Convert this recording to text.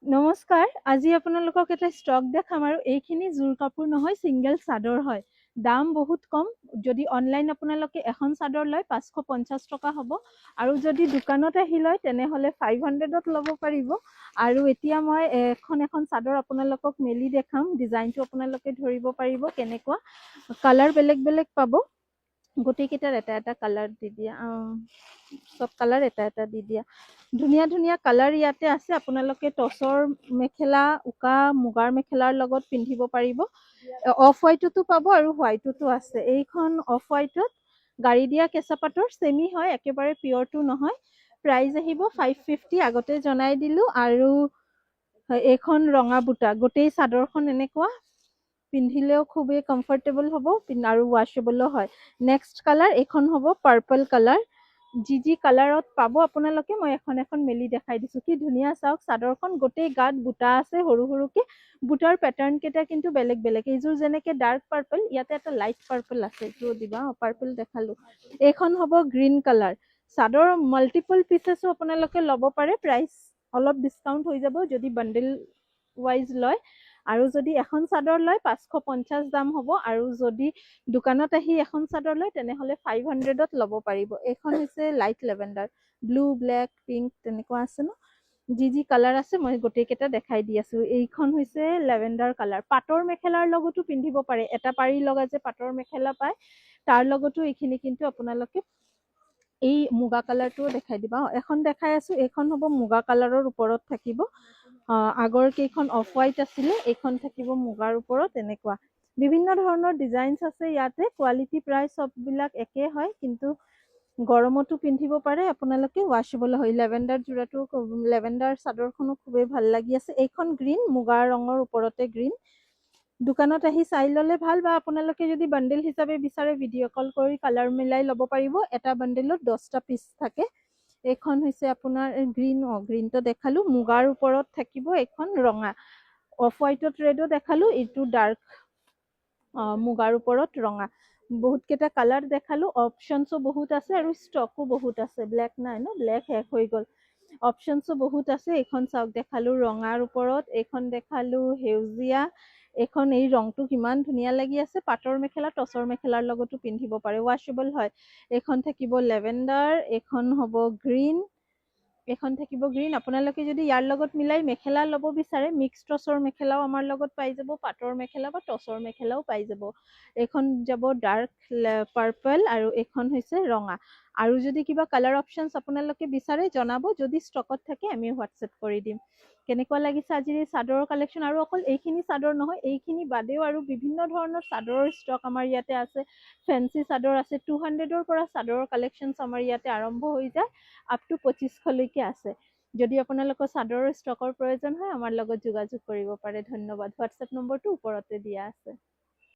নমস্কাৰ, আজি আপোনালোকক এটা ষ্টক দেখাম আৰু এইখিনি জোৰ কাপোৰ নহয়, ছিংগল চাদৰ হয়। দাম বহুত কম। যদি অনলাইন আপোনালোকে এখন চাদৰ লয় 550 টকা হ'ব আৰু যদি দোকানত আহি লয় তেনেহ'লে 500ত ল'ব পাৰিব। আৰু এতিয়া মই এখন চাদৰ আপোনালোকক মেলি দেখাম। ডিজাইনটো আপোনালোকে ধৰিব পাৰিব কেনেকুৱা। কালাৰ বেলেগ বেলেগ পাব। গোটেইকেইটাৰ এটা এটা কালাৰ দি দিয়া, চব কালাৰ এটা এটা দি দিয়া। ধুনীয়া ধুনীয়া কালাৰ ইয়াতে আছে। আপোনালোকে টচৰ মেখেলা, উকা মুগাৰ মেখেলাৰ লগত পিন্ধিব পাৰিব। অফ হোৱাইটতো পাব আৰু হোৱাইটতো আছে। এইখন অফ হোৱাইটত গাড়ী দিয়া কেঁচা পাটৰ চেমি হয়, একেবাৰে পিয়ৰটো নহয়। প্ৰাইচ আহিব 550, আগতে জনাই দিলোঁ। আৰু এইখন ৰঙা বুটা, গোটেই চাদৰখন এনেকুৱা পিন্ধিলেও খুবেই কমফৰ্টেবল হ'ব আৰু ৱাশ্বেবলো হয়। নেক্সট কালাৰ এইখন হ'ব পাৰ্পল কালাৰ। যি কালাৰত পাব আপোনালোকে মই এখন এখন মেলি দেখাই দিছোঁ। কি ধুনীয়া চাওক, চাদৰখন গোটেই গাত বুটা আছে সৰু সৰুকে। বুটাৰ পেটাৰ্ণ কেইটা কিন্তু বেলেগ বেলেগ। এইযোৰ যেনেকে ডাৰ্ক পাৰ্পল, ইয়াতে এটা লাইট পাৰ্পল আছে। এইটো দিবা, পাৰ্পল দেখালো। এইখন হ'ব গ্ৰীণ কালাৰ। চাদৰ মাল্টিপল পিচেছো আপোনালোকে ল'ব পাৰে। প্ৰাইচ অলপ ডিছকাউণ্ট হৈ যাব যদি বান্ডেল ৱাইজ লয়। আৰু যদি এখন চাদৰ লয় 550 দাম হ'ব। আৰু যদি দোকানত আহি এখন চাদৰ লয় তেনেহ'লে 500ত ল'ব পাৰিব। এইখন হৈছে light lavender, blue, black, pink তেনেকুৱা আছে ন। যি কালাৰ আছে মই গোটেইকেইটা দেখাই দি আছোঁ। এইখন হৈছে লেভেণ্ডাৰ কালাৰ। পাটৰ মেখেলাৰ লগতো পিন্ধিব পাৰে। এটা পাৰি লগা যে পাটৰ মেখেলা পায়, তাৰ লগতো এইখিনি কিন্তু আপোনালোকে এই মুগা কালাৰটোও দেখাই দিবা। এখন দেখাই আছোঁ, এইখন হ'ব মুগা কালাৰৰ ওপৰত থাকিব। আগৰ কেইখন অফ হোৱাইট আছিলে, এইখন থাকিব মুগাৰ ওপৰত। এনেকুৱা বিভিন্ন ধৰণৰ ডিজাইনছ আছে ইয়াতে। কোৱালিটি প্ৰাইচ চববিলাক একে হয়, কিন্তু গৰমতো পিন্ধিব পাৰে আপোনালোকে, ৱাশ্বেবল হয়। লেভেণ্ডাৰ যোৰাটো, লেভেণ্ডাৰ চাদৰখনো খুবেই ভাল লাগি আছে। এইখন গ্ৰীণ, মুগা ৰঙৰ ওপৰতে গ্ৰীণ। দোকানত আহি চাই ল'লে ভাল, বা আপোনালোকে যদি বান্ডেল হিচাপে বিচাৰে ভিডিঅ' কল কৰি কালাৰ মিলাই ল'ব পাৰিব। এটা বান্ডেলত 10টা পিচ থাকে। এইখন হৈছে আপোনাৰ গ্ৰীণ, গ্ৰীণটো দেখালো। মুগাৰ ওপৰত থাকিব এইখন ৰঙা। অফ হোৱাইটত ৰেডো দেখালো, এইটো ডাৰ্ক মুগাৰ ওপৰত ৰঙা। বহুত কেইটা কালাৰ দেখালো। অপশ্যনছো বহুত আছে আৰু ষ্টকো বহুত আছে। ব্লেক নাই ন, ব্লেক শেষ হৈ গ'ল। অপশ্যনছো বহুত আছে। এইখন চাওক, দেখালো ৰঙাৰ ওপৰত, এইখন দেখালো সেউজীয়া। এইখন এই ৰংটো কিমান ধুনীয়া লাগি আছে। পাটৰ মেখেলা, টচৰ মেখেলাৰ লগতো পিন্ধিব পাৰে, ৱাশ্বেবল হয়। এইখন থাকিব লেভেণ্ডাৰ, এইখন হ'ব গ্ৰীণ, এইখন থাকিব গ্ৰীণ। আপোনালোকে যদি ইয়াৰ লগত মিলাই মেখেলা ল'ব বিচাৰে, মিক্স টচৰ মেখেলাও আমাৰ লগত পাই যাব, পাটৰ মেখেলা বা টচৰ মেখেলাও পাই যাব। এইখন যাব ডাৰ্ক পাৰ্পল আৰু এইখন হৈছে ৰঙা। আৰু যদি কিবা কালাৰ অপশ্যনছ আপোনালোকে বিচাৰে জনাব, যদি ষ্টকত থাকে আমি হোৱাটছএপ কৰি দিম। কেনেকুৱা লাগিছে আজিৰ এই চাদৰৰ কালেকশ্যন। আৰু অকল এইখিনি চাদৰ নহয়, এইখিনি বাদেও আৰু বিভিন্ন ধৰণৰ চাদৰৰ ষ্টক আমাৰ ইয়াতে আছে। ফেঞ্চি চাদৰ আছে। 200ৰ পৰা চাদৰৰ কালেকশ্যনছ আমাৰ ইয়াতে আৰম্ভ হৈ যায়, আপ টু 2500লৈকে আছে। যদি আপোনালোকৰ চাদৰৰ ষ্টকৰ প্ৰয়োজন হয় আমাৰ লগত যোগাযোগ কৰিব পাৰে। ধন্যবাদ। হোৱাটছএপ নম্বৰটো ওপৰতে দিয়া আছে।